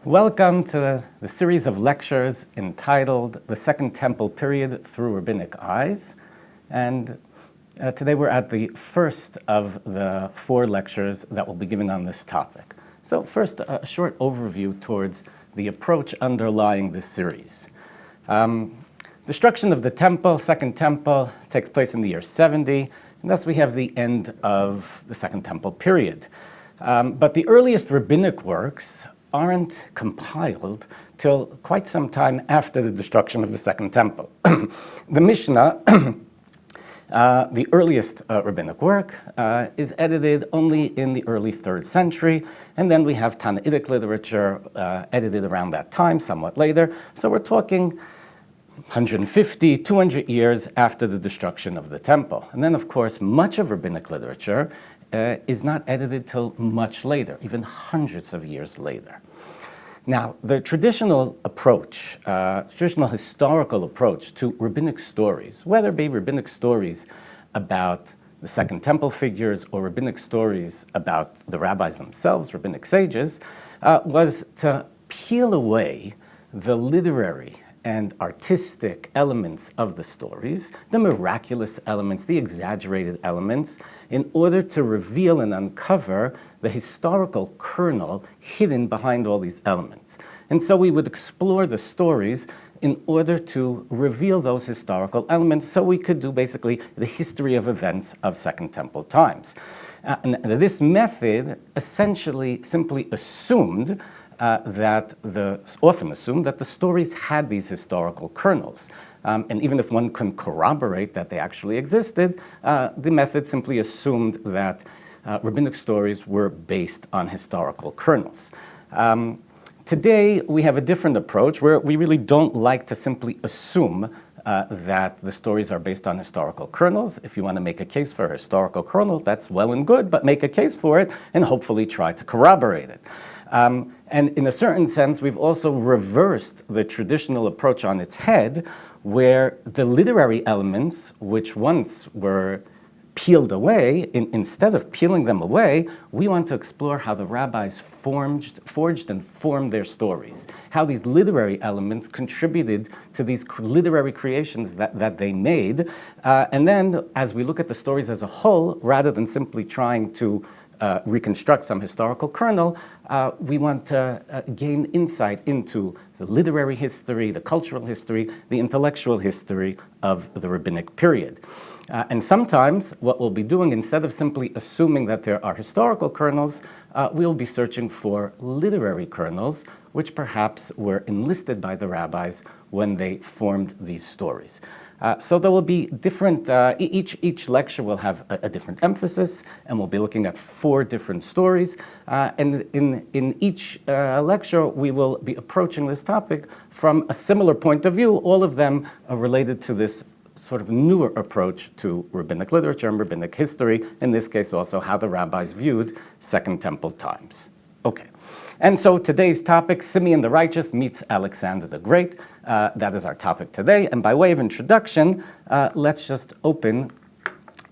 Welcome to the series of lectures entitled The Second Temple Period Through Rabbinic Eyes. And today we're at the first of the 4 lectures that will be given on this topic. So first, a short overview towards the approach underlying this series. Destruction of the temple, Second Temple, takes place in the year 70, and thus we have the end of the Second Temple period. But the earliest rabbinic works aren't compiled till quite some time after the destruction of the Second Temple. The Mishnah, the earliest rabbinic work, is edited only in the early 3rd century, and then we have Tannaitic literature edited around that time, somewhat later. So we're talking 150, 200 years after the destruction of the temple. And then, of course, much of rabbinic literature is not edited till much later, even hundreds of years later. Now, the traditional approach, traditional historical approach to rabbinic stories, whether it be rabbinic stories about the Second Temple figures or rabbinic stories about the rabbis themselves, rabbinic sages, was to peel away the literary and artistic elements of the stories, the miraculous elements, the exaggerated elements, in order to reveal and uncover the historical kernel hidden behind all these elements. And so we would explore the stories in order to reveal those historical elements so we could do basically the history of events of Second Temple times. And this method essentially simply assumed often assumed that the stories had these historical kernels. And even if one can corroborate that they actually existed, the method simply assumed that rabbinic stories were based on historical kernels. Today, we have a different approach where we really don't like to simply assume that the stories are based on historical kernels. If you want to make a case for a historical kernel, that's well and good, but make a case for it and hopefully try to corroborate it. And in a certain sense, we've also reversed the traditional approach on its head, where the literary elements, which once were peeled away, instead of peeling them away, we want to explore how the rabbis forged and formed their stories, how these literary elements contributed to these literary creations that they made. And then, as we look at the stories as a whole, rather than simply trying to reconstruct some historical kernel, we want to gain insight into the literary history, the cultural history, the intellectual history of the rabbinic period. And sometimes what we'll be doing, instead of simply assuming that there are historical kernels, we'll be searching for literary kernels, which perhaps were enlisted by the rabbis when they formed these stories. So there will be different, each lecture will have a different emphasis, and we'll be looking at 4 different stories. And in each lecture, we will be approaching this topic from a similar point of view, all of them are related to this sort of newer approach to rabbinic literature and rabbinic history, in this case also how the rabbis viewed Second Temple times. Okay. And so today's topic, Simeon the Righteous meets Alexander the Great. That is our topic today. And by way of introduction, let's just open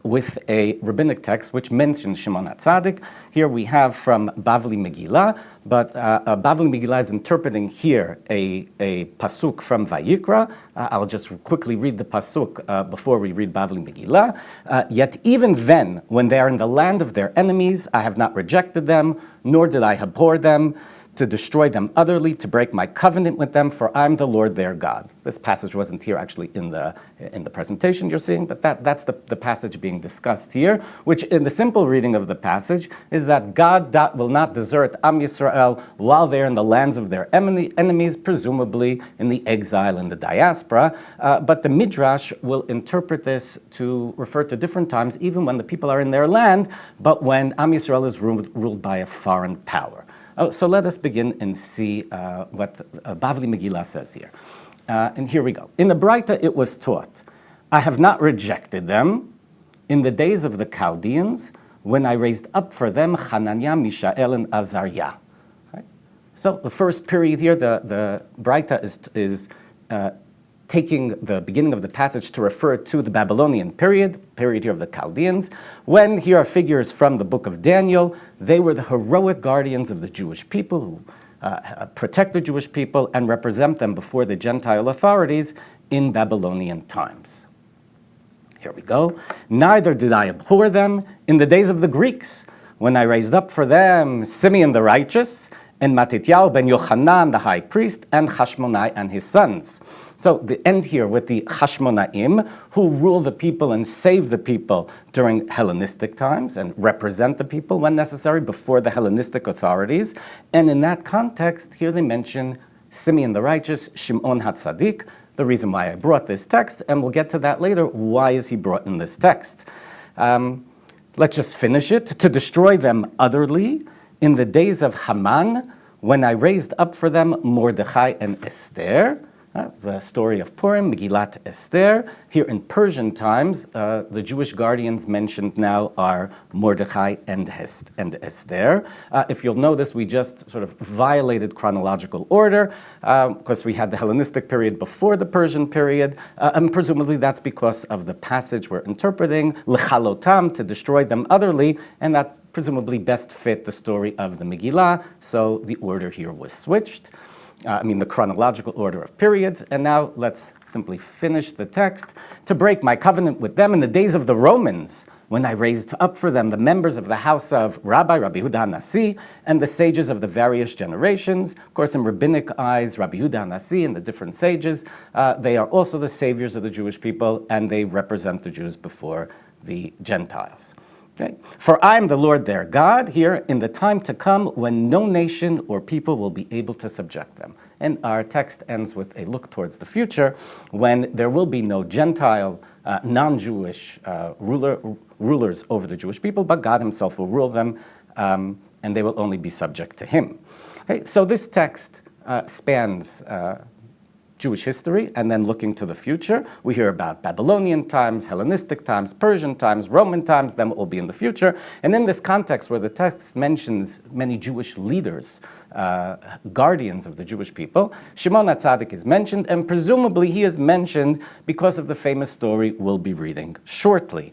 with a rabbinic text which mentions Shimon HaTzadik. Here we have from Bavli Megillah, but Bavli Megillah is interpreting here a pasuk from Vayikra. I'll just quickly read the pasuk before we read Bavli Megillah. Yet even then, when they are in the land of their enemies, I have not rejected them, nor did I abhor them, to destroy them utterly, to break my covenant with them, for I'm the Lord their God. This passage wasn't here actually in the presentation you're seeing, but that's the passage being discussed here, which in the simple reading of the passage is that God will not desert Am Yisrael while they're in the lands of their enemies, presumably in the exile and the diaspora. But the Midrash will interpret this to refer to different times, even when the people are in their land, but when Am Yisrael is ruled by a foreign power. So let us begin and see what Bavli Megillah says here. And here we go. In the Breita it was taught, I have not rejected them in the days of the Chaldeans when I raised up for them Hananiah, Mishael, and Azariah. Right? So the first period here, the Breita is taking the beginning of the passage to refer to the Babylonian period here of the Chaldeans, when here are figures from the book of Daniel. They were the heroic guardians of the Jewish people who protect the Jewish people and represent them before the Gentile authorities in Babylonian times. Here we go. Neither did I abhor them in the days of the Greeks, when I raised up for them Simeon the righteous, and Matityahu ben Yochanan the high priest, and Hashmonai and his sons. So the end here with the Hashmonaim, who rule the people and save the people during Hellenistic times and represent the people when necessary before the Hellenistic authorities. And in that context, here they mention Simeon the righteous, Shimon HaTzadik, the reason why I brought this text, and we'll get to that later. Why is he brought in this text? Let's just finish it. To destroy them utterly in the days of Haman, when I raised up for them Mordechai and Esther. The story of Purim, Megillat Esther. Here in Persian times, the Jewish guardians mentioned now are Mordechai and Esther. If you'll notice, we just sort of violated chronological order because we had the Hellenistic period before the Persian period, and presumably that's because of the passage we're interpreting, L'chalotam, to destroy them utterly, and that presumably best fit the story of the Megillah, so the order here was switched. The chronological order of periods. And now let's simply finish the text. To break my covenant with them in the days of the Romans, when I raised up for them the members of the house of Rabbi Yehuda Nasi, and the sages of the various generations. Of course, in rabbinic eyes, Rabbi Yehuda Nasi and the different sages, they are also the saviors of the Jewish people, and they represent the Jews before the Gentiles. Okay. For I am the Lord their God, here in the time to come when no nation or people will be able to subject them. And our text ends with a look towards the future when there will be no Gentile, non-Jewish rulers over the Jewish people, but God himself will rule them, and they will only be subject to him. Okay. So this text spans Jewish history, and then looking to the future. We hear about Babylonian times, Hellenistic times, Persian times, Roman times, then what will be in the future. And in this context where the text mentions many Jewish leaders, guardians of the Jewish people, Shimon HaTzadik is mentioned, and presumably he is mentioned because of the famous story we'll be reading shortly,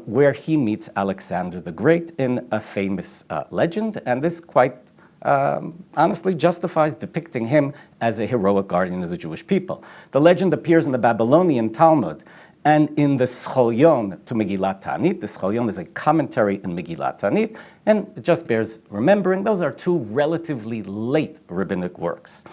where he meets Alexander the Great in a famous legend, and this quite honestly justifies depicting him as a heroic guardian of the Jewish people. The legend appears in the Babylonian Talmud and in the Scholyon to Megillat Ta'anit. The Scholyon is a commentary in Megillat Ta'anit, and it just bears remembering those are two relatively late rabbinic works.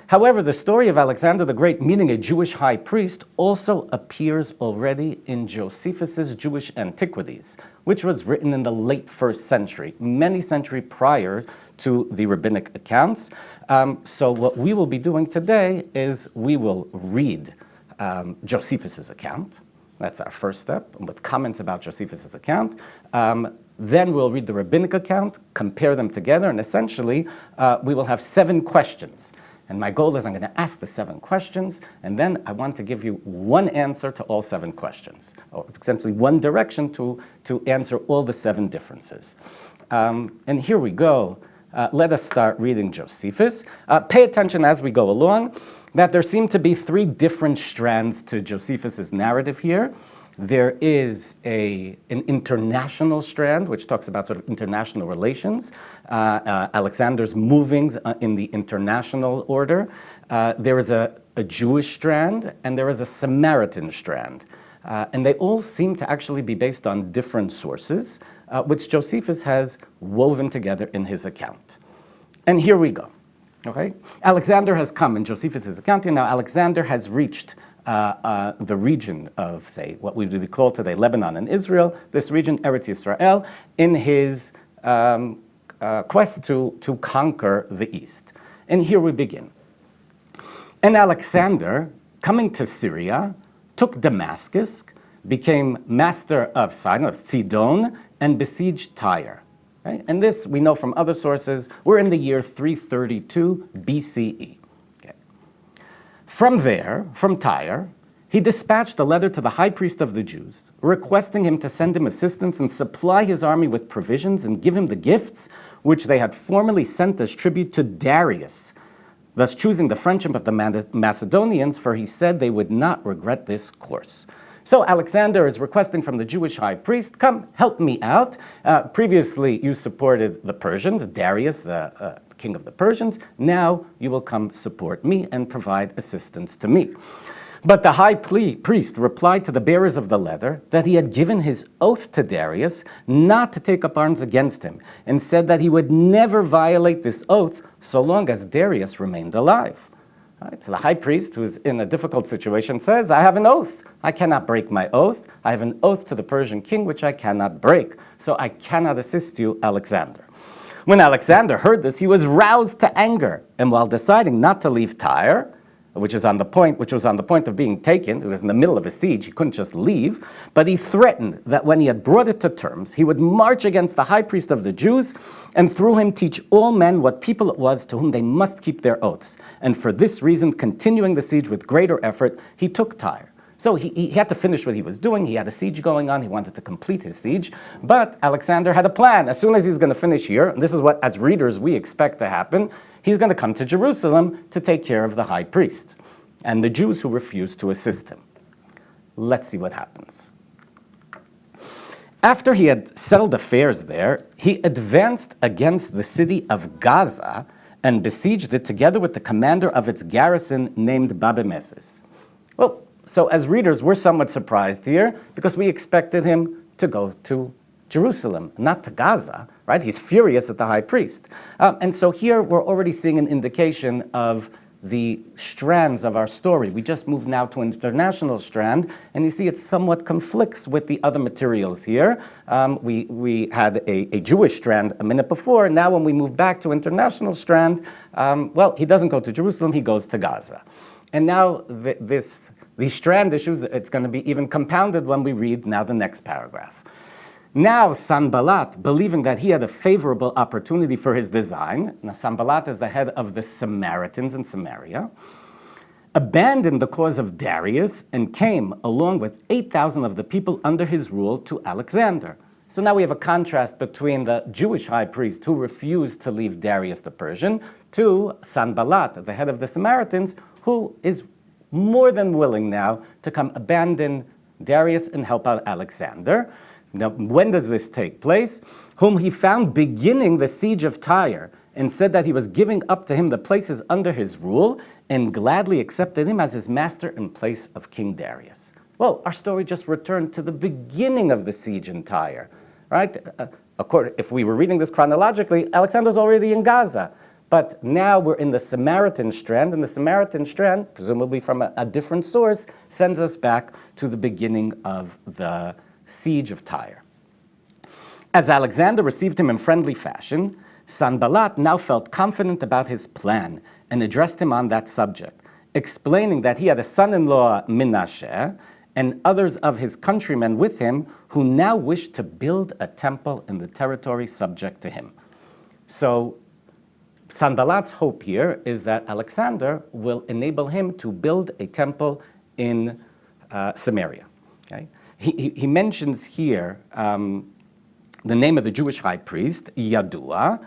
However, the story of Alexander the Great meeting a Jewish high priest also appears already in Josephus's Jewish Antiquities, which was written in the late 1st century, many centuries prior to the rabbinic accounts. So what we will be doing today is we will read Josephus's account. That's our first step, with comments about Josephus's account. Then we'll read the rabbinic account, compare them together, and essentially we will have 7 questions. And my goal is I'm going to ask the 7 questions, and then I want to give you one answer to all 7 questions, or essentially one direction to answer all the 7 differences. And here we go. Let us start reading Josephus. Pay attention as we go along that there seem to be 3 different strands to Josephus's narrative here. There is an international strand, which talks about sort of international relations, Alexander's movings in the international order. There is a Jewish strand, and there is a Samaritan strand. And they all seem to actually be based on different sources, which Josephus has woven together in his account. And here we go. Okay? Alexander has come in Josephus's account here. Now, Alexander has reached the region of, say, what we would call today Lebanon and Israel, this region, Eretz Yisrael, in his quest to conquer the East. And here we begin. And Alexander, coming to Syria, took Damascus, became master of Sidon, and besieged Tyre. Right? And this we know from other sources. We're in the year 332 BCE. From there, from Tyre, he dispatched a letter to the high priest of the Jews, requesting him to send him assistance and supply his army with provisions and give him the gifts which they had formerly sent as tribute to Darius, thus choosing the friendship of the Macedonians, for he said they would not regret this course. So Alexander is requesting from the Jewish high priest, come, help me out. Previously, you supported the Persians, Darius, the king of the Persians. Now you will come support me and provide assistance to me. But the high priest replied to the bearers of the letter that he had given his oath to Darius not to take up arms against him, and said that he would never violate this oath so long as Darius remained alive. Right, so the high priest, who's in a difficult situation, says, I have an oath. I cannot break my oath. I have an oath to the Persian king which I cannot break, so I cannot assist you, Alexander. When Alexander heard this, he was roused to anger, and while deciding not to leave Tyre, which was on the point of being taken, it was in the middle of a siege, he couldn't just leave, but he threatened that when he had brought it to terms, he would march against the high priest of the Jews, and through him teach all men what people it was to whom they must keep their oaths. And for this reason, continuing the siege with greater effort, he took Tyre. So he had to finish what he was doing. He had a siege going on. He wanted to complete his siege. But Alexander had a plan. As soon as he's going to finish here, and this is what, as readers, we expect to happen, he's going to come to Jerusalem to take care of the high priest and the Jews who refused to assist him. Let's see what happens. After he had settled affairs there, he advanced against the city of Gaza and besieged it together with the commander of its garrison named Babemeses. Well, so as readers, we're somewhat surprised here because we expected him to go to Jerusalem, not to Gaza, right? He's furious at the high priest. And so here we're already seeing an indication of the strands of our story. We just moved now to an international strand, and you see it somewhat conflicts with the other materials here. We had a Jewish strand a minute before, and now when we move back to international strand, well, he doesn't go to Jerusalem, he goes to Gaza. And now these strand issues, it's going to be even compounded when we read now the next paragraph. Now Sanballat, believing that he had a favorable opportunity for his design, now Sanballat is the head of the Samaritans in Samaria, abandoned the cause of Darius and came, along with 8,000 of the people under his rule, to Alexander. So now we have a contrast between the Jewish high priest who refused to leave Darius the Persian to Sanballat, the head of the Samaritans, who is more than willing now to come abandon Darius and help out Alexander. Now, when does this take place? Whom he found beginning the siege of Tyre, and said that he was giving up to him the places under his rule, and gladly accepted him as his master in place of King Darius. Well, our story just returned to the beginning of the siege in Tyre, right? If we were reading this chronologically, Alexander's already in Gaza. But now we're in the Samaritan strand, and the Samaritan strand, presumably from a different source, sends us back to the beginning of the siege of Tyre. As Alexander received him in friendly fashion, Sanballat now felt confident about his plan and addressed him on that subject, explaining that he had a son-in-law, Menashe, and others of his countrymen with him who now wished to build a temple in the territory subject to him. So Sanballat's hope here is that Alexander will enable him to build a temple in Samaria. Okay? He mentions here the name of the Jewish high priest, Jaddua,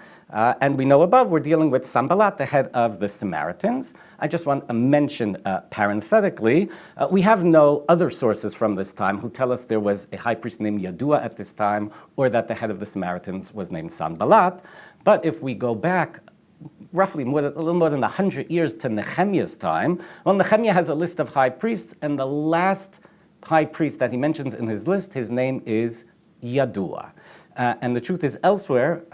and we know above we're dealing with Sanballat, the head of the Samaritans. I just want to mention parenthetically, we have no other sources from this time who tell us there was a high priest named Jaddua at this time, or that the head of the Samaritans was named Sanballat. But if we go back roughly a little more than 100 years to Nehemiah's time, well, Nehemiah has a list of high priests, and the last high priest that he mentions in his list, his name is Jaddua. And the truth is elsewhere,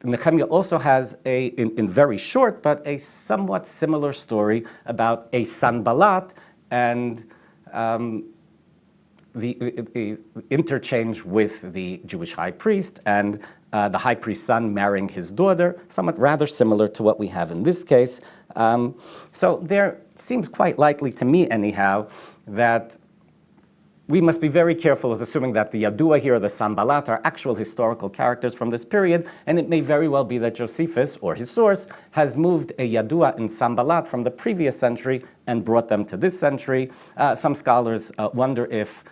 Nehemiah also has in very short, but a somewhat similar story about a Sanballat and the interchange with the Jewish high priest and the high priest's son marrying his daughter, somewhat rather similar to what we have in this case. So there seems quite likely to me anyhow that we must be very careful of assuming that the Jaddua here or the Sanballat are actual historical characters from this period, and it may very well be that Josephus, or his source, has moved a Jaddua and Sanballat from the previous century and brought them to this century. Some scholars wonder if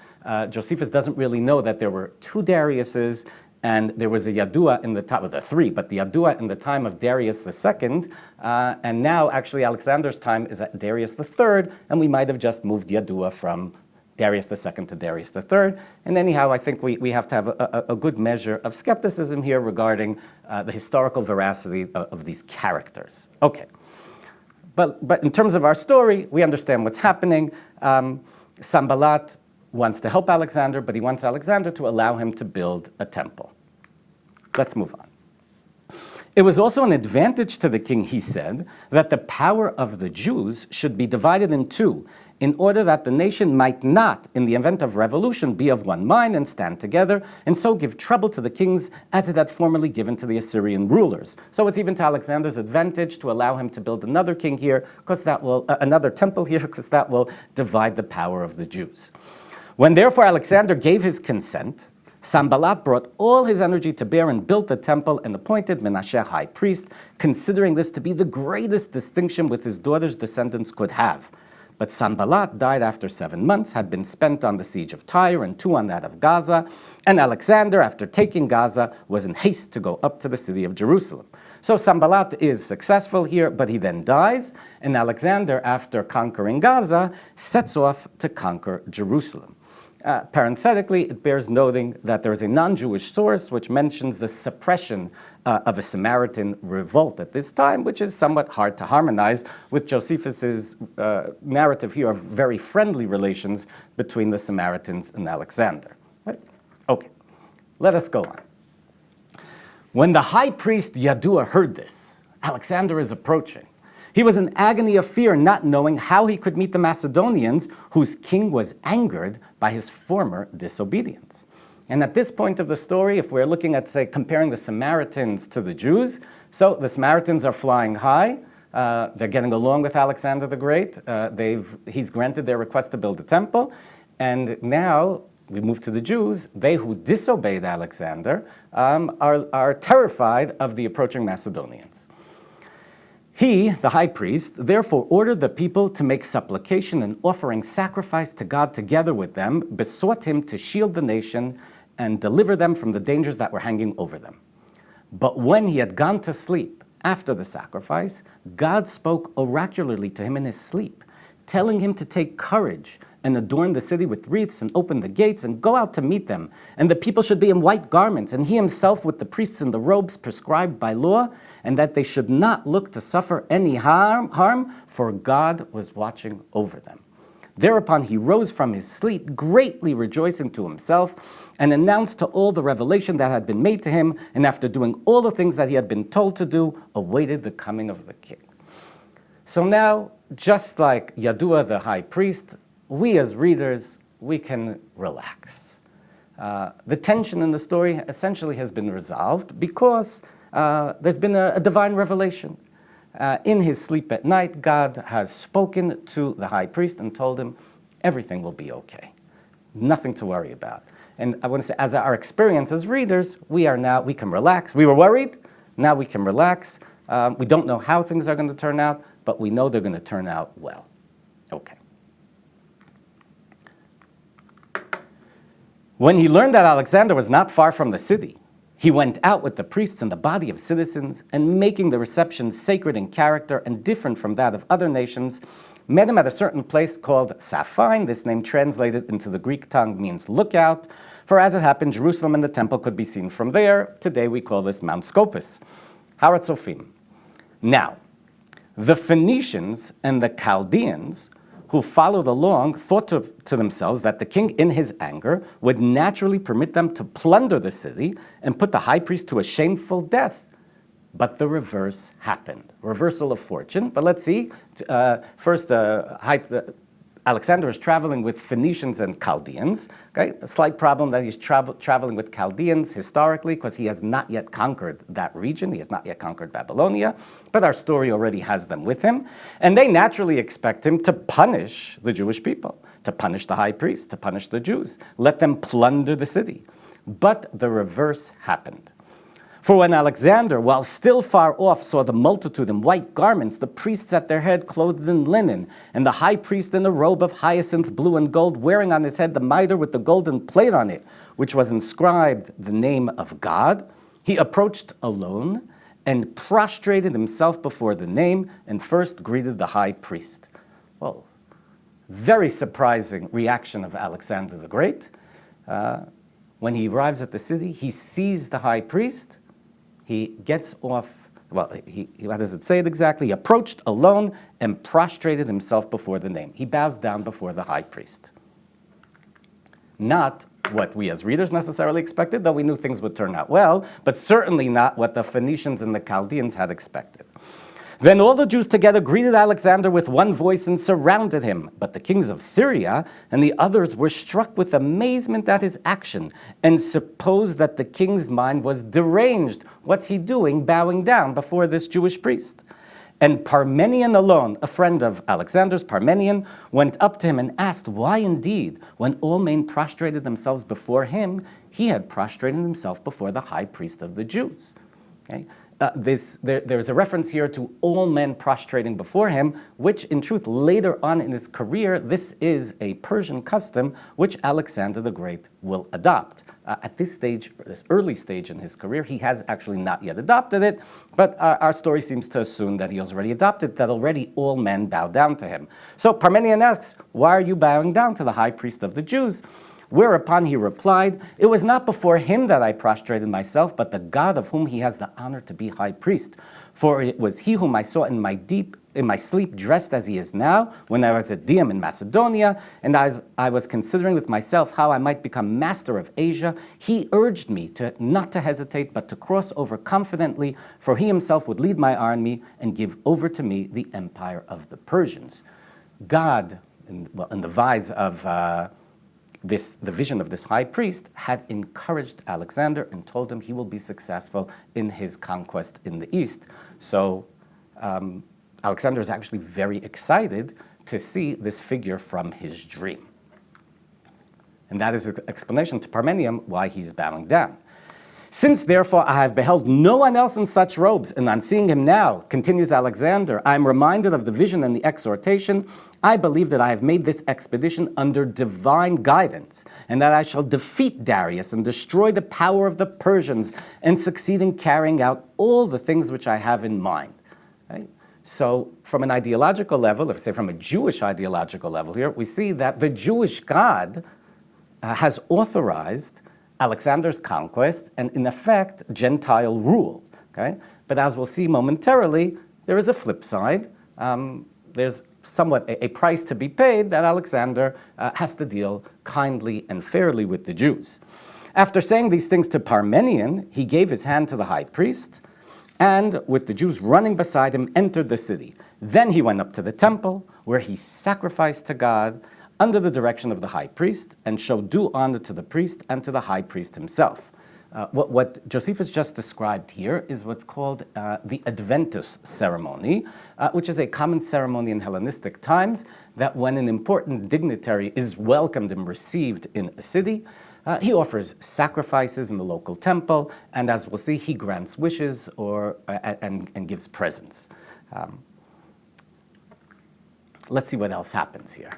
Josephus doesn't really know that there were two Dariuses, and there was a Jaddua in the time of the three, but the Jaddua in the time of Darius II, and now actually Alexander's time is at Darius III, and we might have just moved Jaddua from Darius II to Darius III. And anyhow, I think we have to have a good measure of skepticism here regarding the historical veracity of these characters. Okay. But in terms of our story, we understand what's happening. Sanballat wants to help Alexander, but he wants Alexander to allow him to build a temple. Let's move on. It was also an advantage to the king, he said, that the power of the Jews should be divided in two, in order that the nation might not, in the event of revolution, be of one mind and stand together, and so give trouble to the kings as it had formerly given to the Assyrian rulers. So it's even to Alexander's advantage to allow him to build another king here, because that will another temple here, because that will divide the power of the Jews. When therefore Alexander gave his consent, Sanballat brought all his energy to bear and built the temple and appointed Menashe high priest, considering this to be the greatest distinction which his daughter's descendants could have. But Sanballat died after 7 months, had been spent on the siege of Tyre and 2 on that of Gaza, and Alexander, after taking Gaza, was in haste to go up to the city of Jerusalem. So Sanballat is successful here, but he then dies, and Alexander, after conquering Gaza, sets off to conquer Jerusalem. Parenthetically, it bears noting that there is a non-Jewish source which mentions the suppression of a Samaritan revolt at this time, which is somewhat hard to harmonize with Josephus's narrative here of very friendly relations between the Samaritans and Alexander. Right? Okay, let us go on. When the high priest Jaddua heard this, Alexander is approaching. He was in agony of fear, not knowing how he could meet the Macedonians, whose king was angered by his former disobedience. And at this point of the story, if we're looking at, say, comparing the Samaritans to the Jews, so the Samaritans are flying high. They're getting along with Alexander the Great. He's granted their request to build a temple. And now we move to the Jews. They who disobeyed Alexander are terrified of the approaching Macedonians. He, the high priest, therefore ordered the people to make supplication and offering sacrifice to God together with them, besought him to shield the nation and deliver them from the dangers that were hanging over them. But when he had gone to sleep after the sacrifice, God spoke oracularly to him in his sleep, telling him to take courage and adorn the city with wreaths and open the gates and go out to meet them. And the people should be in white garments, and he himself with the priests in the robes prescribed by law, and that they should not look to suffer any harm, for God was watching over them. Thereupon he rose from his sleep, greatly rejoicing to himself, and announced to all the revelation that had been made to him, and after doing all the things that he had been told to do, awaited the coming of the king. So now, just like Jaddua the high priest, we as readers, we can relax. The tension in the story essentially has been resolved because there's been a divine revelation. In his sleep at night, God has spoken to the high priest and told him everything will be okay. Nothing to worry about. And I want to say, as our experience as readers, we can relax. We were worried, now we can relax. We don't know how things are going to turn out, but we know they're going to turn out well. Okay. When he learned that Alexander was not far from the city, he went out with the priests and the body of citizens, and making the reception sacred in character and different from that of other nations, met him at a certain place called Saphine. This name translated into the Greek tongue means lookout, for as it happened, Jerusalem and the temple could be seen from there. Today we call this Mount Scopus. Haratzofim. Now, the Phoenicians and the Chaldeans who followed along thought to themselves that the king, in his anger, would naturally permit them to plunder the city and put the high priest to a shameful death. But the reverse happened. Reversal of fortune. But let's see. First, Alexander is traveling with Phoenicians and Chaldeans. Okay? A slight problem that he's traveling with Chaldeans historically because he has not yet conquered that region. He has not yet conquered Babylonia. But our story already has them with him. And they naturally expect him to punish the Jewish people, to punish the high priest, to punish the Jews. Let them plunder the city. But the reverse happened. For when Alexander, while still far off, saw the multitude in white garments, the priests at their head clothed in linen, and the high priest in a robe of hyacinth blue and gold, wearing on his head the mitre with the golden plate on it, which was inscribed the name of God, he approached alone and prostrated himself before the name and first greeted the high priest. Well, very surprising reaction of Alexander the Great. When he arrives at the city, he sees the high priest. He gets off, well, how does it say it exactly? He approached alone and prostrated himself before the name. He bows down before the high priest. Not what we as readers necessarily expected, though we knew things would turn out well, but certainly not what the Phoenicians and the Chaldeans had expected. Then all the Jews together greeted Alexander with one voice and surrounded him. But the kings of Syria and the others were struck with amazement at his action and supposed that the king's mind was deranged. What's he doing bowing down before this Jewish priest? And Parmenion alone, a friend of Alexander's, Parmenion, went up to him and asked why indeed, when all men prostrated themselves before him, he had prostrated himself before the high priest of the Jews. Okay? There's a reference here to all men prostrating before him, which in truth, later on in his career, this is a Persian custom which Alexander the Great will adopt. At this stage, this early stage in his career, he has actually not yet adopted it, but our story seems to assume that he has already adopted, that already all men bow down to him. So Parmenion asks, why are you bowing down to the high priest of the Jews? Whereupon he replied, it was not before him that I prostrated myself, but the God of whom he has the honor to be high priest. For it was he whom I saw in my sleep dressed as he is now, when I was at Diem in Macedonia, and as I was considering with myself how I might become master of Asia, he urged me not to hesitate, but to cross over confidently, for he himself would lead my army and give over to me the empire of the Persians. God, in the vise of the vision of this high priest, had encouraged Alexander and told him he will be successful in his conquest in the east. So Alexander is actually very excited to see this figure from his dream. And that is an explanation to Parmenion why he's bowing down. Since, therefore, I have beheld no one else in such robes, and on seeing him now, continues Alexander, I am reminded of the vision and the exhortation. I believe that I have made this expedition under divine guidance, and that I shall defeat Darius and destroy the power of the Persians and succeed in carrying out all the things which I have in mind. Right? So from an ideological level, let's say from a Jewish ideological level here, we see that the Jewish God has authorized Alexander's conquest and, in effect, Gentile rule. Okay? But as we'll see momentarily, there is a flip side. There's somewhat a price to be paid that Alexander has to deal kindly and fairly with the Jews. After saying these things to Parmenion, he gave his hand to the high priest, and with the Jews running beside him, entered the city. Then he went up to the temple, where he sacrificed to God under the direction of the high priest, and showed due honor to the priest and to the high priest himself. What Josephus just described here is what's called the Adventus ceremony, which is a common ceremony in Hellenistic times, that when an important dignitary is welcomed and received in a city, he offers sacrifices in the local temple, and as we'll see, he grants wishes and gives presents. Let's see what else happens here.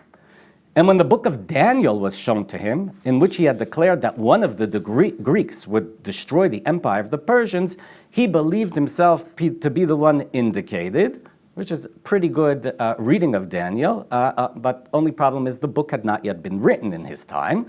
And when the book of Daniel was shown to him, in which he had declared that one of the Greeks would destroy the empire of the Persians, he believed himself to be the one indicated, which is pretty good reading of Daniel, but only problem is the book had not yet been written in his time.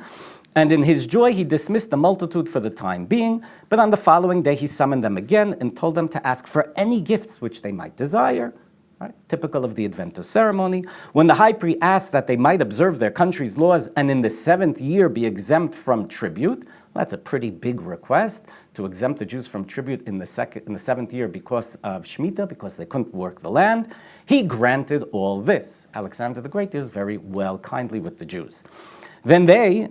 And in his joy, he dismissed the multitude for the time being, but on the following day he summoned them again and told them to ask for any gifts which they might desire. Right? Typical of the Adventus ceremony. When the high priest asked that they might observe their country's laws and in the 7th year be exempt from tribute, well, that's a pretty big request, to exempt the Jews from tribute in the 7th year because of Shemitah, because they couldn't work the land. He granted all this. Alexander the Great is very kindly with the Jews. Then they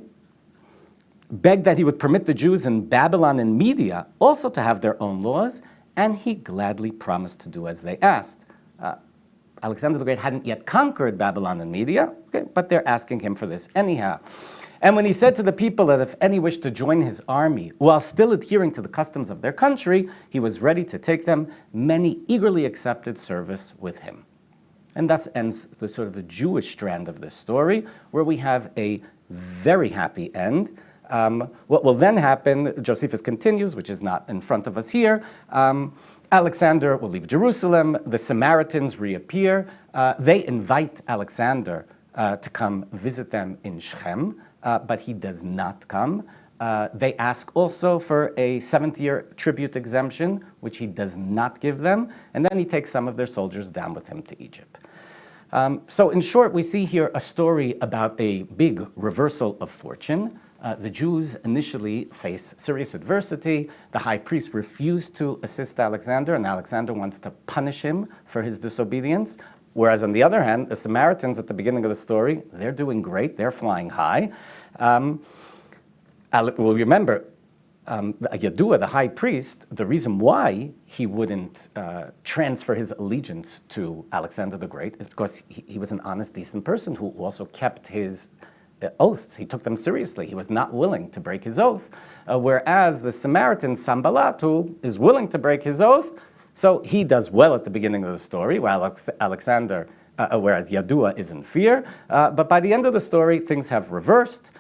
begged that he would permit the Jews in Babylon and Media also to have their own laws, and he gladly promised to do as they asked. Alexander the Great hadn't yet conquered Babylon and Media, okay, but they're asking him for this anyhow. And when he said to the people that if any wished to join his army, while still adhering to the customs of their country, he was ready to take them, many eagerly accepted service with him. And thus ends the sort of the Jewish strand of this story, where we have a very happy end. What will then happen, Josephus continues, which is not in front of us here, Alexander will leave Jerusalem, the Samaritans reappear, they invite Alexander to come visit them in Shechem, but he does not come. They ask also for a 7th-year tribute exemption, which he does not give them, and then he takes some of their soldiers down with him to Egypt. So in short, we see here a story about a big reversal of fortune. The Jews initially face serious adversity. The high priest refused to assist Alexander, and Alexander wants to punish him for his disobedience. Whereas on the other hand, the Samaritans at the beginning of the story, they're doing great, they're flying high. Well, remember, Jaddua, the high priest, the reason why he wouldn't transfer his allegiance to Alexander the Great is because he was an honest, decent person who also kept his oaths. He took them seriously. He was not willing to break his oath. Whereas the Samaritan, Sanballat, who is willing to break his oath, so he does well at the beginning of the story, while whereas Jaddua is in fear. But by the end of the story, things have reversed.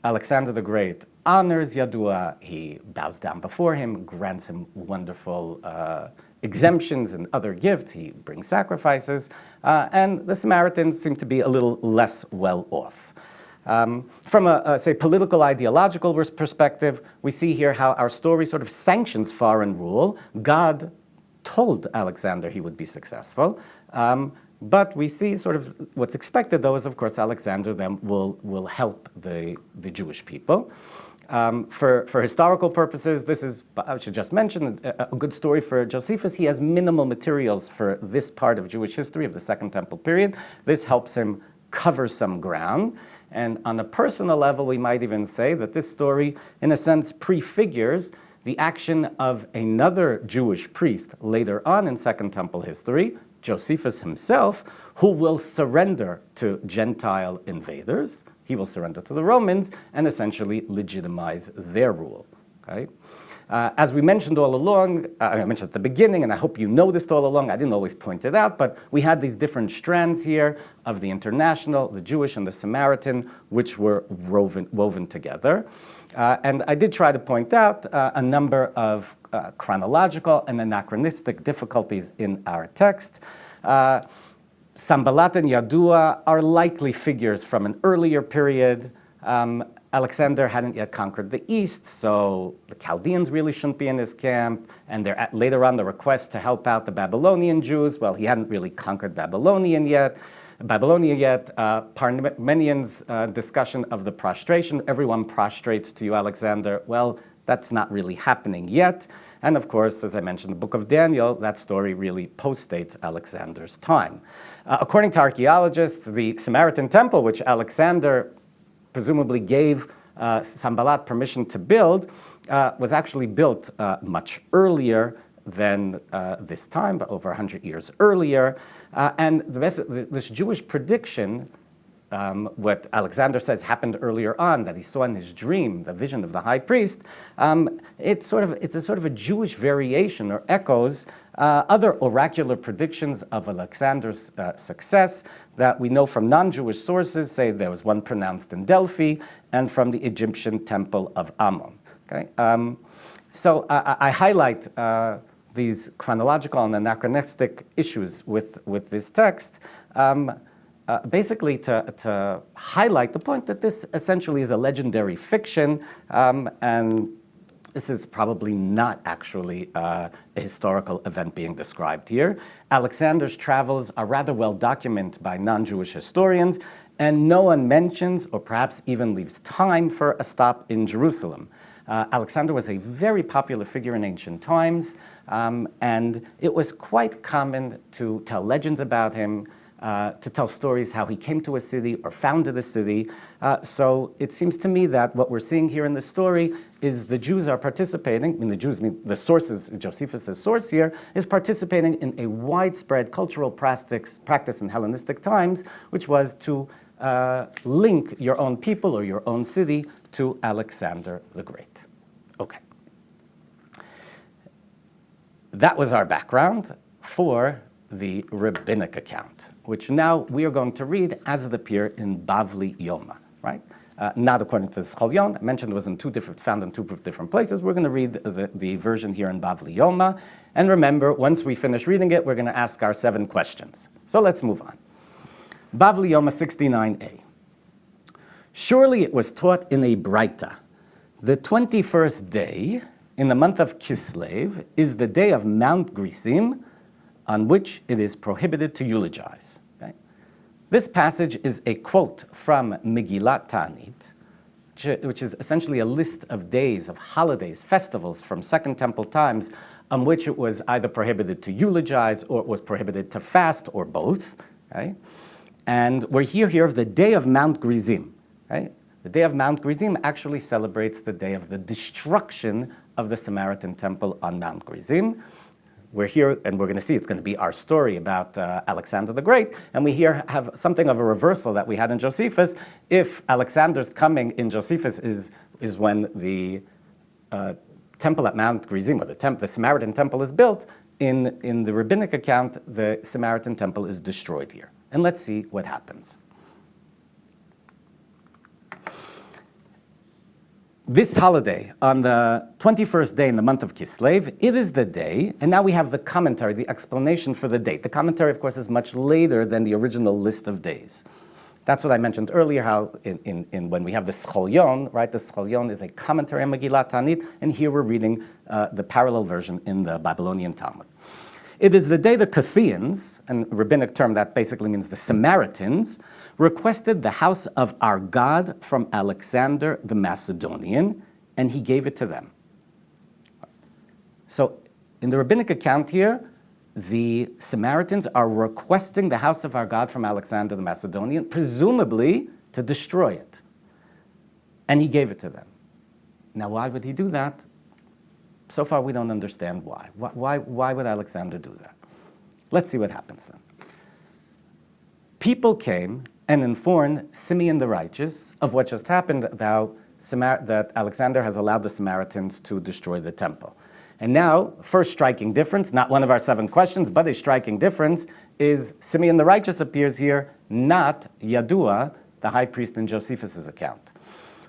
Alexander the Great honors Jaddua, he bows down before him, grants him wonderful exemptions and other gifts, he brings sacrifices, and the Samaritans seem to be a little less well off. From a, say, political ideological perspective, we see here how our story sort of sanctions foreign rule. God told Alexander he would be successful, but we see sort of what's expected, though, is, of course, Alexander then will help the Jewish people. For historical purposes, this is, I should just mention, a good story for Josephus. He has minimal materials for this part of Jewish history of the Second Temple period. This helps him cover some ground. And on a personal level, we might even say that this story, in a sense, prefigures the action of another Jewish priest later on in Second Temple history, Josephus himself, who will surrender to Gentile invaders. He will surrender to the Romans and essentially legitimize their rule. Okay? As we mentioned all along, I mentioned at the beginning, and I hope you noticed all along, I didn't always point it out, but we had these different strands here of the international, the Jewish, and the Samaritan, which were woven together. And I did try to point out a number of chronological and anachronistic difficulties in our text. Sanballat and Jaddua are likely figures from an earlier period. Alexander hadn't yet conquered the east, so the Chaldeans really shouldn't be in his camp. And later on, the request to help out the Babylonian Jews, well, he hadn't really conquered Babylonia yet. Parmenides' discussion of the prostration, everyone prostrates to you, Alexander. Well, that's not really happening yet. And of course, as I mentioned, the book of Daniel, that story really postdates Alexander's time. According to archaeologists, the Samaritan temple, which Alexander presumably gave Sanballat permission to build, was actually built much earlier than this time, but over 100 years earlier. And this Jewish prediction, what Alexander says happened earlier on, that he saw in his dream, the vision of the high priest, it's a sort of a Jewish variation or echoes other oracular predictions of Alexander's success that we know from non-Jewish sources, say there was one pronounced in Delphi, and from the Egyptian temple of Ammon. Okay? So I highlight these chronological and anachronistic issues with this text, basically to highlight the point that this essentially is a legendary fiction, and this is probably not actually a historical event being described here. Alexander's travels are rather well documented by non-Jewish historians, and no one mentions or perhaps even leaves time for a stop in Jerusalem. Alexander was a very popular figure in ancient times, and it was quite common to tell legends about him, to tell stories how he came to a city or founded a city. So it seems to me that what we're seeing here in the story is the Jews are participating, I mean the Jews mean the sources, Josephus' source here, is participating in a widespread cultural practice in Hellenistic times, which was to link your own people or your own city to Alexander the Great. Okay. That was our background for the rabbinic account, which now we are going to read as it appeared in Bavli Yoma, right? Not according to the Scholyon. I mentioned it was found in two different places. We're going to read the version here in Bavli Yoma. And remember, once we finish reading it, we're going to ask our 7 questions. So let's move on. Bavli Yoma 69a. Surely it was taught in a Breita. The 21st day in the month of Kislev is the day of Mount Gerizim, on which it is prohibited to eulogize. Okay? This passage is a quote from Megillat Ta'anit, which is essentially a list of days, of holidays, festivals from Second Temple times, on which it was either prohibited to eulogize or it was prohibited to fast, or both. Okay? And we're here of the day of Mount Gerizim. Right? The day of Mount Gerizim actually celebrates the day of the destruction of the Samaritan temple on Mount Gerizim. We're here, and we're going to see it's going to be our story about Alexander the Great, and we here have something of a reversal that we had in Josephus. If Alexander's coming in Josephus is when the temple at Mount Gerizim, or the Samaritan temple, is built, in the rabbinic account, the Samaritan temple is destroyed here. And let's see what happens. This holiday, on the 21st day in the month of Kislev, it is the day, and now we have the commentary, the explanation for the date. The commentary, of course, is much later than the original list of days. That's what I mentioned earlier, how when we have the Scholyon, right? The Scholyon is a commentary on Megillat Ta'anit, and here we're reading the parallel version in the Babylonian Talmud. It is the day the Cuthians, a rabbinic term that basically means the Samaritans, requested the house of our God from Alexander the Macedonian, and he gave it to them. So in the rabbinic account here, the Samaritans are requesting the house of our God from Alexander the Macedonian, presumably to destroy it. And he gave it to them. Now, why would he do that? So far, we don't understand why. Why would Alexander do that? Let's see what happens then. People came and informed Simeon the righteous of what just happened, that Alexander has allowed the Samaritans to destroy the temple. And now, first striking difference, not one of our 7 questions, but a striking difference, is Simeon the righteous appears here, not Jaddua, the high priest in Josephus' account.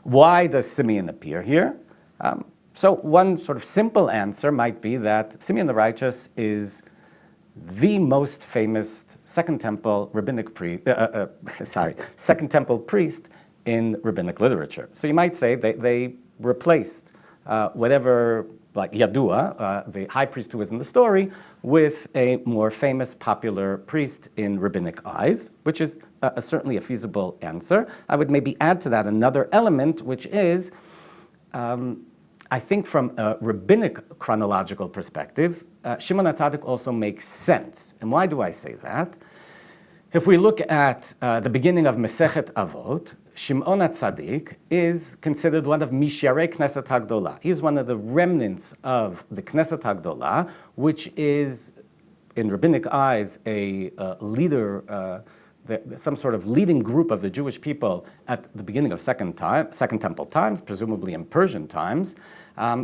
Why does Simeon appear here? So one sort of simple answer might be that Simeon the righteous is the most famous Second Temple Second Temple priest in rabbinic literature. So you might say they replaced whatever, like Jaddua, the high priest who was in the story, with a more famous, popular priest in rabbinic eyes, which is certainly a feasible answer. I would maybe add to that another element, which is, I think from a rabbinic chronological perspective, Shimon HaTzadik also makes sense. And why do I say that? If we look at the beginning of Masechet Avot, Shimon HaTzadik is considered one of Misharei Knesset HaGdolah. He's one of the remnants of the Knesset HaGdolah, which is, in rabbinic eyes, a leader, some sort of leading group of the Jewish people at the beginning of Second Temple times, presumably in Persian times,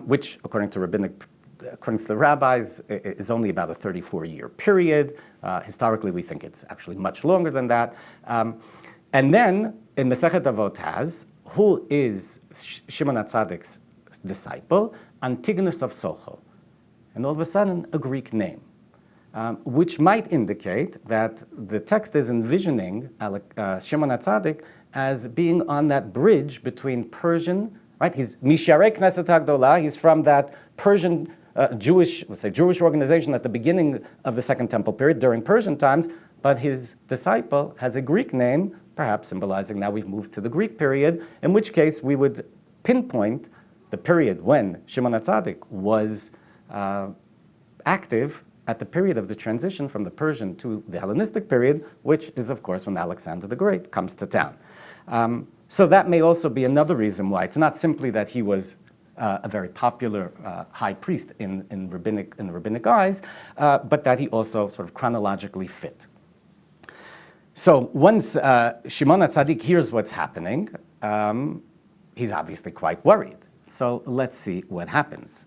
which, according to the rabbis, is only about a 34-year period. Historically, we think it's actually much longer than that. And then, in Masechet Avot has, who is Shimon HaTzadik's disciple? Antigonus of Socho. And all of a sudden, a Greek name. Which might indicate that the text is envisioning Shimon HaTzadik as being on that bridge between Persian, right? He's Misharei Knesset HaGdolah. He's from that Persian Jewish organization at the beginning of the Second Temple period during Persian times, but his disciple has a Greek name, perhaps symbolizing now we've moved to the Greek period, in which case we would pinpoint the period when Shimon HaTzadik was active at the period of the transition from the Persian to the Hellenistic period, which is, of course, when Alexander the Great comes to town. So that may also be another reason why. It's not simply that he was a very popular high priest in the rabbinic eyes, but that he also sort of chronologically fit. So once Shimon HaTzadik hears what's happening, he's obviously quite worried. So let's see what happens.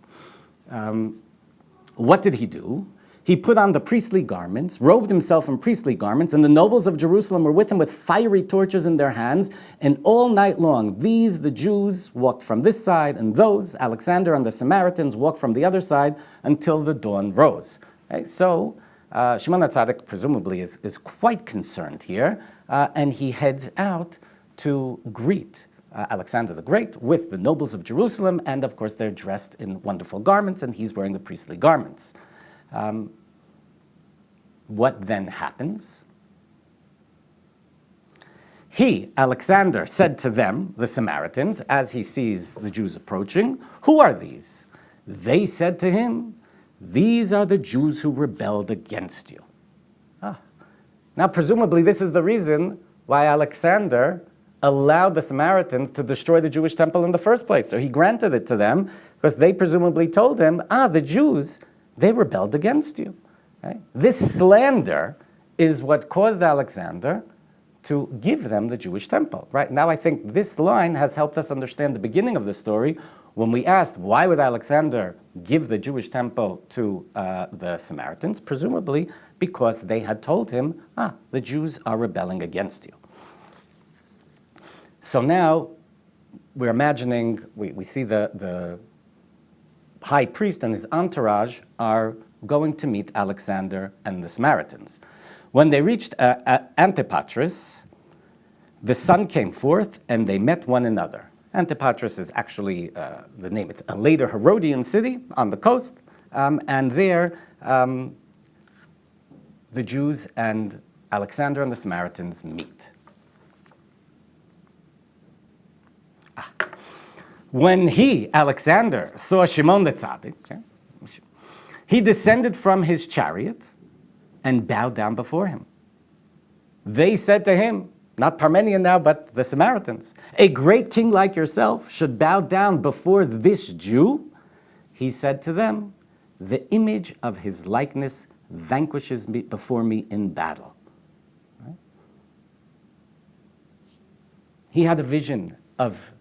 What did he do? He put on the priestly garments, robed himself in priestly garments, and the nobles of Jerusalem were with him with fiery torches in their hands. And all night long, these, the Jews, walked from this side, and those, Alexander and the Samaritans, walked from the other side until the dawn rose. Okay? So Shimon HaTzadik presumably is quite concerned here, and he heads out to greet Alexander the Great with the nobles of Jerusalem, and of course they're dressed in wonderful garments, and he's wearing the priestly garments. What then happens? He, Alexander, said to them, the Samaritans, as he sees the Jews approaching, "Who are these?" They said to him, "These are the Jews who rebelled against you." Now, presumably, this is the reason why Alexander allowed the Samaritans to destroy the Jewish temple in the first place. So he granted it to them because they presumably told him, the Jews, they rebelled against you. Right? This slander is what caused Alexander to give them the Jewish temple. Right? Now I think this line has helped us understand the beginning of the story when we asked, why would Alexander give the Jewish temple to the Samaritans? Presumably because they had told him, the Jews are rebelling against you. So now we're imagining, we see the high priest and his entourage are going to meet Alexander and the Samaritans. When they reached Antipatris, the sun came forth and they met one another. Antipatris is actually the name. It's a later Herodian city on the coast. And there, the Jews and Alexander and the Samaritans meet. When he, Alexander, saw Shimon the Tzaddik, he descended from his chariot and bowed down before him. They said to him, not Parmenian now, but the Samaritans, "A great king like yourself should bow down before this Jew?" He said to them, "The image of his likeness vanquishes me before me in battle." Right? He had a vision of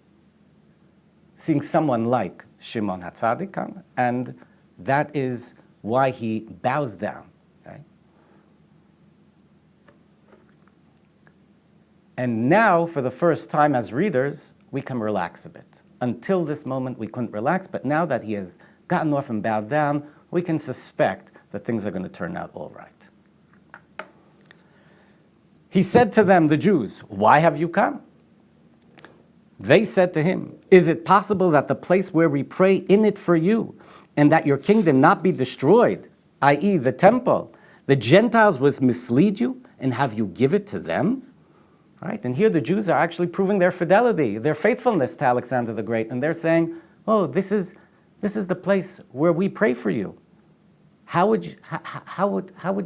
seeing someone like Shimon HaTzadik, and that is why he bows down. Okay? And now, for the first time as readers, we can relax a bit. Until this moment, we couldn't relax, but now that he has gotten off and bowed down, we can suspect that things are going to turn out all right. He said to them, the Jews, "Why have you come?" They said to him, "Is it possible that the place where we pray in it for you, and that your kingdom not be destroyed, i.e. the temple, the Gentiles would mislead you and have you give it to them?" Right? And here the Jews are actually proving their fidelity, their faithfulness to Alexander the Great, and they're saying, this is the place where we pray for you. How would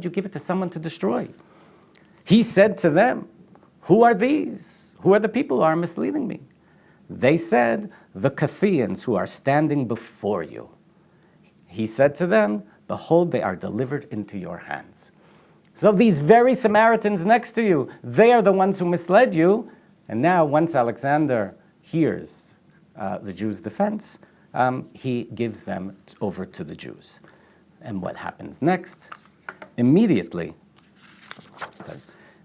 you give it to someone to destroy? He said to them, "Who are these? Who are the people who are misleading me?" They said, "The Cathians who are standing before you." He said to them, "Behold, they are delivered into your hands." So these very Samaritans next to you, they are the ones who misled you. And now, once Alexander hears the Jews' defense, he gives them over to the Jews. And what happens next? Immediately,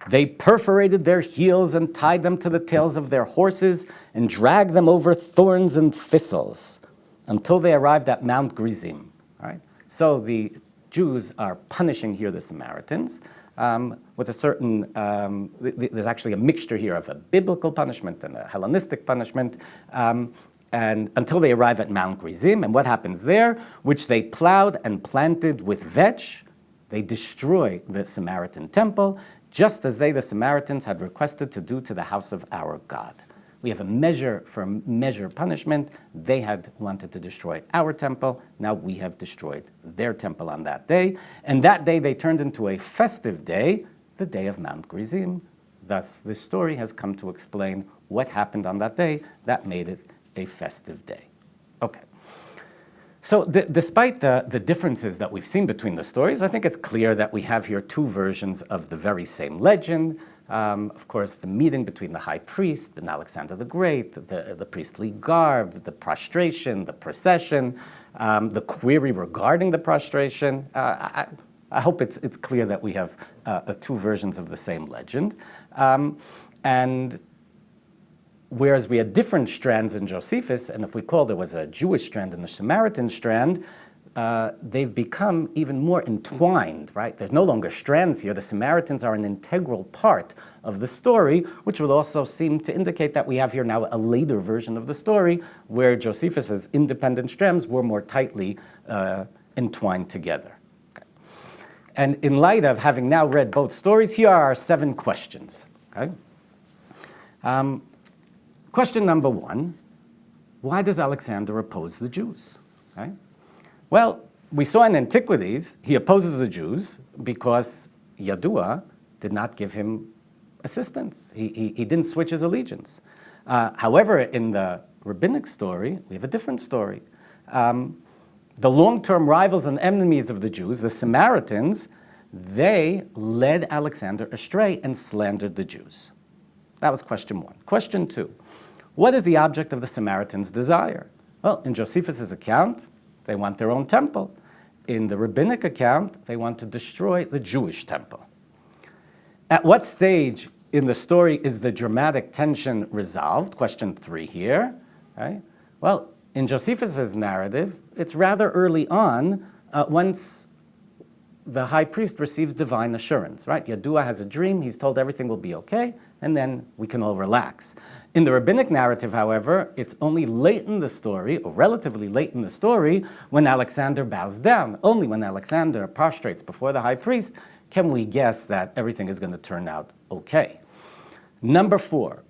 they perforated their heels and tied them to the tails of their horses and dragged them over thorns and thistles until they arrived at Mount Gerizim. Right? So the Jews are punishing here the Samaritans with a certain, there's actually a mixture here of a biblical punishment and a Hellenistic punishment, and until they arrive at Mount Gerizim. And what happens there? Which they plowed and planted with vetch. They destroy the Samaritan temple, just as they, the Samaritans, had requested to do to the house of our God. We have a measure for measure punishment. They had wanted to destroy our temple. Now we have destroyed their temple on that day. And that day they turned into a festive day, the day of Mount Gerizim. Thus, this story has come to explain what happened on that day that made it a festive day. Okay. So despite the differences that we've seen between the stories, I think it's clear that we have here two versions of the very same legend. Of course, the meeting between the high priest and Alexander the Great, the priestly garb, the prostration, the procession, the query regarding the prostration. I hope it's clear that we have two versions of the same legend. And whereas we had different strands in Josephus, and if we call there was a Jewish strand and a Samaritan strand, they've become even more entwined, right? There's no longer strands here. The Samaritans are an integral part of the story, which would also seem to indicate that we have here now a later version of the story where Josephus's independent strands were more tightly entwined together. Okay. And in light of having now read both stories, here are our 7 questions. Okay? Question number 1, why does Alexander oppose the Jews? Okay? Well, we saw in Antiquities, he opposes the Jews because Jaddua did not give him assistance. He didn't switch his allegiance. However, in the rabbinic story, we have a different story. The long-term rivals and enemies of the Jews, the Samaritans, they led Alexander astray and slandered the Jews. That was question 1. Question 2, what is the object of the Samaritans' desire? Well, in Josephus' account, they want their own temple. In the rabbinic account, they want to destroy the Jewish temple. At what stage in the story is the dramatic tension resolved? Question 3 here. Right? Well, in Josephus' narrative, it's rather early on, once the high priest receives divine assurance. Right? Jaddua has a dream, he's told everything will be okay, and then we can all relax. In the rabbinic narrative, however, it's only late in the story, or relatively late in the story, when Alexander bows down. Only when Alexander prostrates before the high priest can we guess that everything is going to turn out okay. Number 4,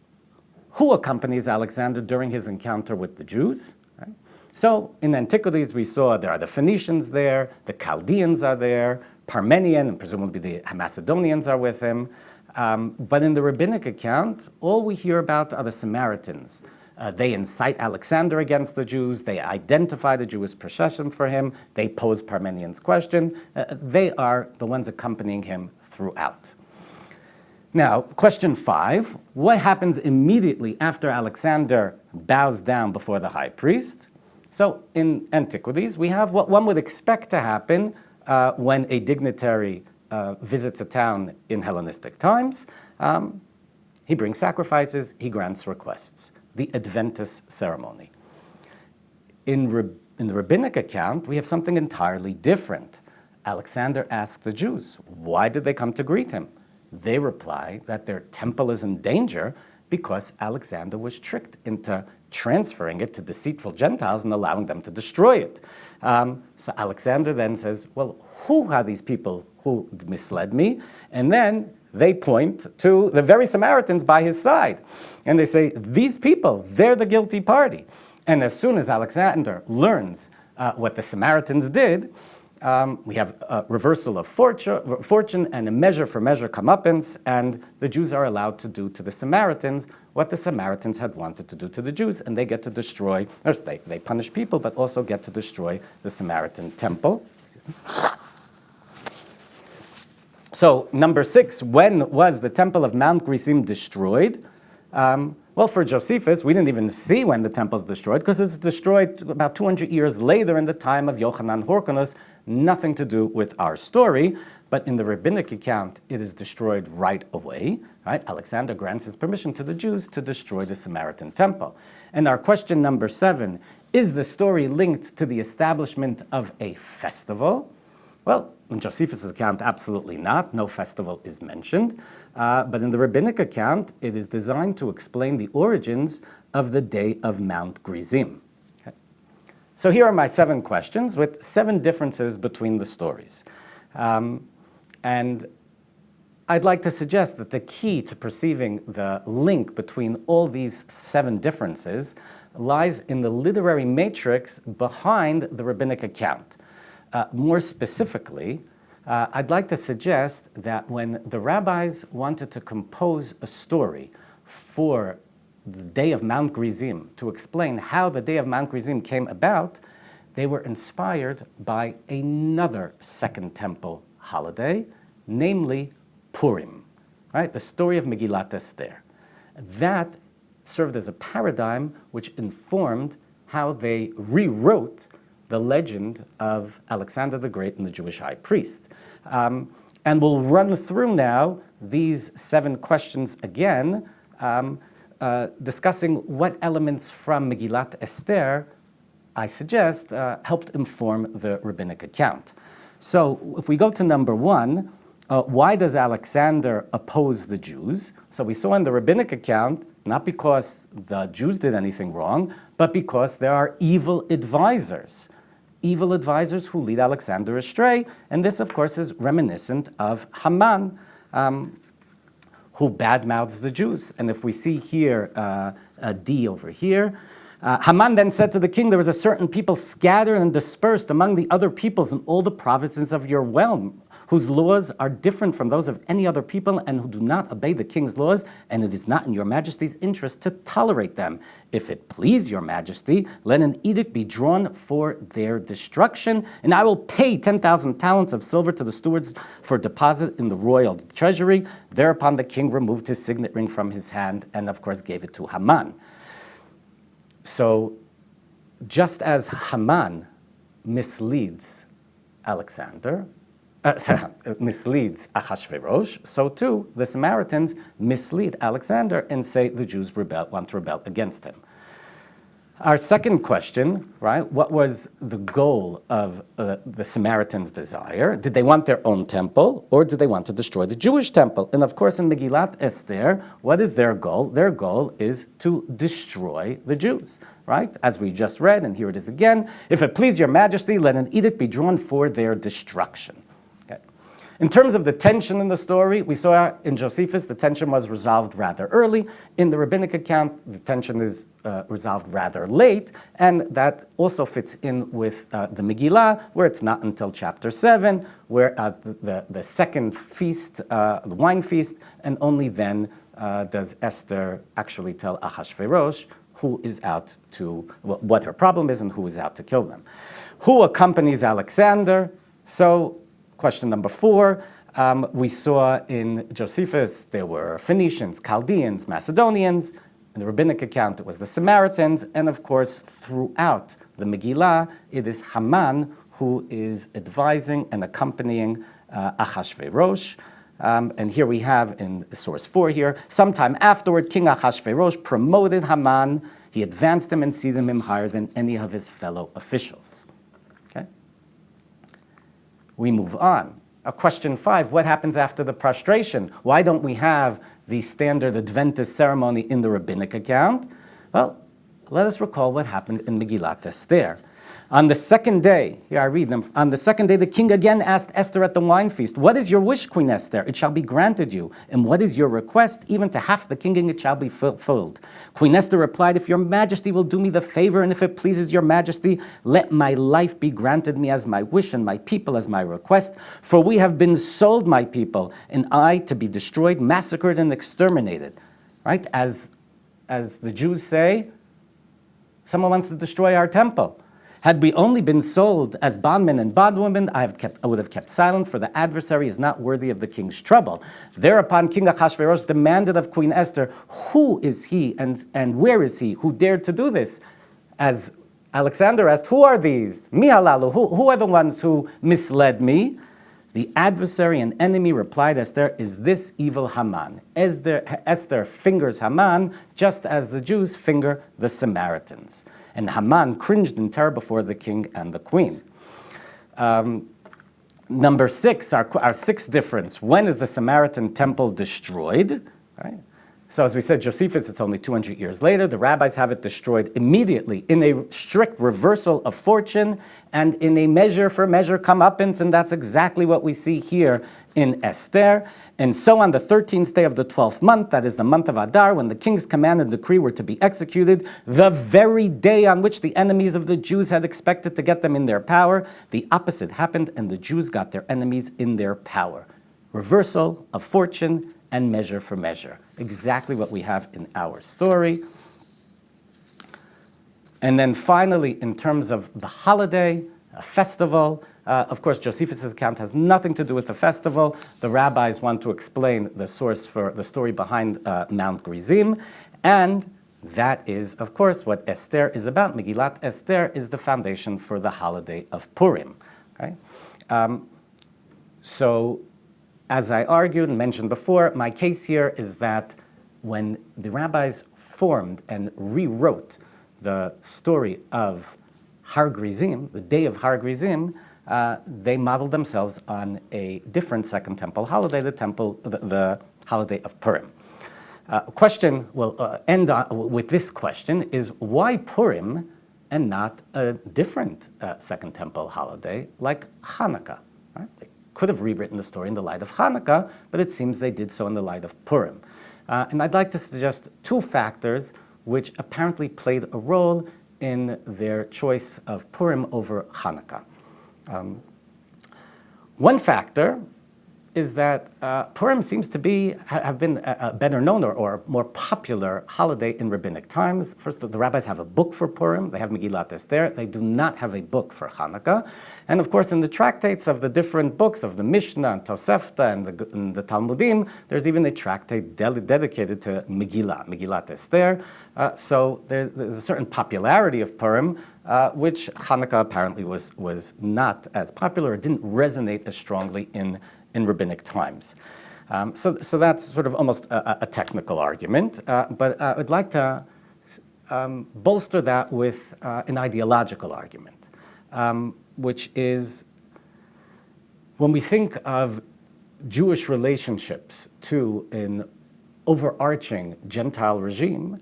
who accompanies Alexander during his encounter with the Jews? Right? So in Antiquities, we saw there are the Phoenicians there, the Chaldeans are there, Parmenian, and presumably the Macedonians are with him. But in the rabbinic account, all we hear about are the Samaritans. They incite Alexander against the Jews. They identify the Jewish procession for him. They pose Parmenian's question. They are the ones accompanying him throughout. Now, question 5, what happens immediately after Alexander bows down before the high priest? So in Antiquities, we have what one would expect to happen when a dignitary visits a town in Hellenistic times. He brings sacrifices, he grants requests. The Adventus ceremony. In the rabbinic account, we have something entirely different. Alexander asks the Jews, why did they come to greet him? They reply that their temple is in danger because Alexander was tricked into transferring it to deceitful Gentiles and allowing them to destroy it. So Alexander then says, well, who are these people who misled me? And then they point to the very Samaritans by his side. And they say, these people, they're the guilty party. And as soon as Alexander learns what the Samaritans did, we have a reversal of fortune and a measure for measure comeuppance, and the Jews are allowed to do to the Samaritans what the Samaritans had wanted to do to the Jews, and they get to destroy, or they punish people, but also get to destroy the Samaritan temple. So, number 6, when was the temple of Mount Gerizim destroyed? Well, for Josephus, we didn't even see when the temple is destroyed, because it's destroyed about 200 years later in the time of Yochanan Horkonos, nothing to do with our story. But in the rabbinic account, it is destroyed right away. Right? Alexander grants his permission to the Jews to destroy the Samaritan temple. And our question number 7, is the story linked to the establishment of a festival? Well, in Josephus' account, absolutely not. No festival is mentioned. But in the rabbinic account, it is designed to explain the origins of the day of Mount Gerizim. Okay. So here are my 7 questions with 7 differences between the stories. And I'd like to suggest that the key to perceiving the link between all these 7 differences lies in the literary matrix behind the rabbinic account. More specifically, I'd like to suggest that when the rabbis wanted to compose a story for the day of Mount Gerizim, to explain how the day of Mount Gerizim came about, they were inspired by another Second Temple holiday, namely Purim, right? The story of Megillat Esther. That served as a paradigm which informed how they rewrote the legend of Alexander the Great and the Jewish high priest. And we'll run through now these 7 questions again, discussing what elements from Megillat Esther I suggest, helped inform the rabbinic account. So if we go to number 1, why does Alexander oppose the Jews? So we saw in the rabbinic account, not because the Jews did anything wrong, but because there are evil advisors who lead Alexander astray. And this, of course, is reminiscent of Haman, who badmouths the Jews. And if we see here a D over here, Haman then said to the king, there is a certain people scattered and dispersed among the other peoples in all the provinces of your realm, whose laws are different from those of any other people and who do not obey the king's laws, and it is not in your majesty's interest to tolerate them. If it please your majesty, let an edict be drawn for their destruction, and I will pay 10,000 talents of silver to the stewards for deposit in the royal treasury. Thereupon the king removed his signet ring from his hand and, of course, gave it to Haman. So, just as Haman misleads Alexander, misleads Ahasuerus, so too the Samaritans mislead Alexander and say the Jews want to rebel against him. Our second question, right? What was the goal of the Samaritans' desire? Did they want their own temple, or did they want to destroy the Jewish temple? And of course, in Megillat Esther, what is their goal? Their goal is to destroy the Jews, right? As we just read, and here it is again. If it please your majesty, let an edict be drawn for their destruction. In terms of the tension in the story, we saw in Josephus the tension was resolved rather early. In the rabbinic account, the tension is resolved rather late, and that also fits in with the Megillah, where it's not until chapter 7, where the second feast, the wine feast, and only then does Esther actually tell Ahasuerus who is out to, what her problem is and who is out to kill them. Who accompanies Alexander? So, question number 4, we saw in Josephus there were Phoenicians, Chaldeans, Macedonians. In the rabbinic account, it was the Samaritans. And of course, throughout the Megillah, it is Haman who is advising and accompanying Ahasuerus. And here we have in source 4 here, sometime afterward, King Ahasuerus promoted Haman. He advanced him and seated him higher than any of his fellow officials. We move on. Question 5, what happens after the prostration? Why don't we have the standard Adventist ceremony in the rabbinic account? Well, let us recall what happened in Megillat Esther. On the second day, here I read them, on the second day the king again asked Esther at the wine feast, what is your wish, Queen Esther? It shall be granted you. And what is your request? Even to half the kingdom it shall be fulfilled. Queen Esther replied, if your majesty will do me the favor, and if it pleases your majesty, let my life be granted me as my wish and my people as my request. For we have been sold, my people, and I to be destroyed, massacred, and exterminated. Right? As the Jews say, someone wants to destroy our temple. Had we only been sold as bondmen and bondwomen, I would have kept silent, for the adversary is not worthy of the king's trouble. Thereupon King Ahasuerus demanded of Queen Esther, who is he and where is he who dared to do this? As Alexander asked, who are these? Mi halalu, who are the ones who misled me? The adversary and enemy, replied Esther, is this evil Haman. Esther fingers Haman just as the Jews finger the Samaritans. And Haman cringed in terror before the king and the queen. Number 6, our sixth difference. When is the Samaritan temple destroyed? Right? So as we said, Josephus, it's only 200 years later. The rabbis have it destroyed immediately in a strict reversal of fortune and in a measure for measure comeuppance, and that's exactly what we see here in Esther. And so on the 13th day of the 12th month, that is the month of Adar, when the king's command and decree were to be executed, the very day on which the enemies of the Jews had expected to get them in their power, the opposite happened, and the Jews got their enemies in their power. Reversal of fortune and measure for measure. Exactly what we have in our story. And then finally, in terms of the holiday, a festival, of course, Josephus' account has nothing to do with the festival. The rabbis want to explain the source for the story behind Mount Gerizim, and that is, of course, what Esther is about. Megillat Esther is the foundation for the holiday of Purim. Okay? So, as I argued and mentioned before, my case here is that when the rabbis formed and rewrote the story of Har Grizim, the day of Har Grizim, they modeled themselves on a different Second Temple holiday, the holiday of Purim. Question will end with this question: is why Purim and not a different Second Temple holiday like Hanukkah? Right? They could have rewritten the story in the light of Hanukkah, but it seems they did so in the light of Purim. And I'd like to suggest two factors which apparently played a role in their choice of Purim over Hanukkah. One factor is that Purim seems to have been a better known or more popular holiday in rabbinic times. First, the rabbis have a book for Purim. They have Megillat Esther. They do not have a book for Hanukkah. And of course, in the tractates of the different books of the Mishnah and Tosefta and the Talmudim, there's even a tractate dedicated to Megillat Esther. So there's a certain popularity of Purim, which Hanukkah apparently was not as popular. It didn't resonate as strongly in rabbinic times. So that's sort of almost a technical argument, but I'd like to bolster that with an ideological argument, which is when we think of Jewish relationships to an overarching Gentile regime,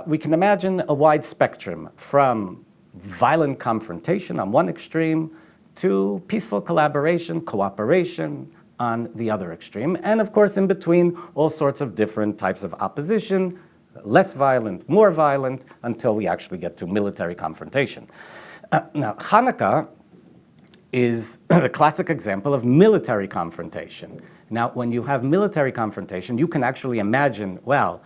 we can imagine a wide spectrum from violent confrontation on one extreme to peaceful collaboration, cooperation, on the other extreme, and of course in between all sorts of different types of opposition, less violent, more violent, until we actually get to military confrontation. Now, Hanukkah is the classic example of military confrontation. Now, when you have military confrontation, you can actually imagine, well,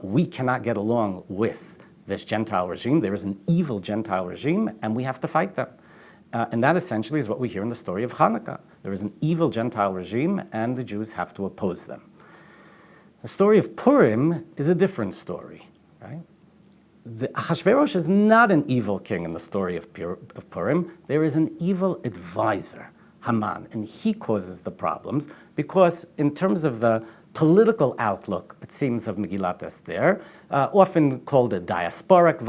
we cannot get along with this Gentile regime. There is an evil Gentile regime, and we have to fight them. And that essentially is what we hear in the story of Hanukkah. There is an evil Gentile regime, and the Jews have to oppose them. The story of Purim is a different story, right? Ahasuerus is not an evil king in the story of Purim. There is an evil advisor, Haman, and he causes the problems because in terms of the political outlook, it seems, of Megillat Esther, often called a diasporic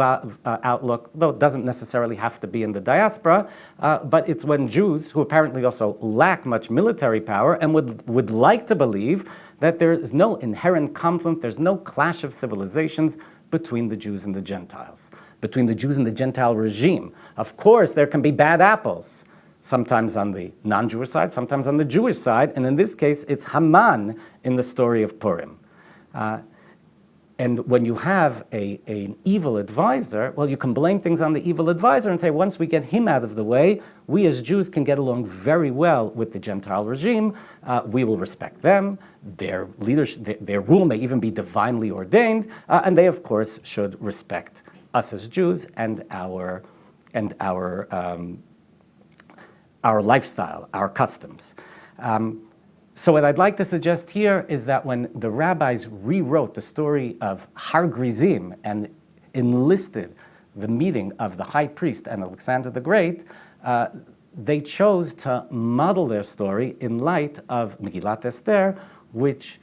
outlook, though it doesn't necessarily have to be in the diaspora, but it's when Jews, who apparently also lack much military power and would like to believe that there is no inherent conflict, there's no clash of civilizations between the Jews and the Gentiles, between the Jews and the Gentile regime. Of course, there can be bad apples, sometimes on the non-Jewish side, sometimes on the Jewish side, and in this case, it's Haman in the story of Purim. And when you have an evil advisor, well, you can blame things on the evil advisor and say, once we get him out of the way, we as Jews can get along very well with the Gentile regime. We will respect them. Their leadership, their rule may even be divinely ordained, and they, of course, should respect us as Jews and our lifestyle, our customs. So what I'd like to suggest here is that when the rabbis rewrote the story of Har Grizim and enlisted the meeting of the high priest and Alexander the Great, they chose to model their story in light of Megillat Esther, which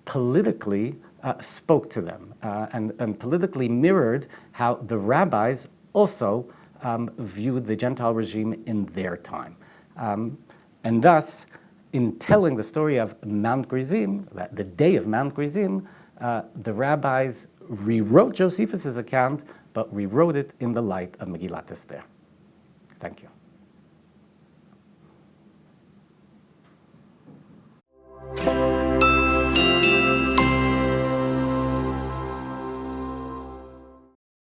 politically spoke to them and politically mirrored how the rabbis also viewed the Gentile regime in their time. And thus, in telling the story of Mount Gerizim, the day of Mount Gerizim, the rabbis rewrote Josephus' account, but rewrote it in the light of Megillat Esther. Thank you.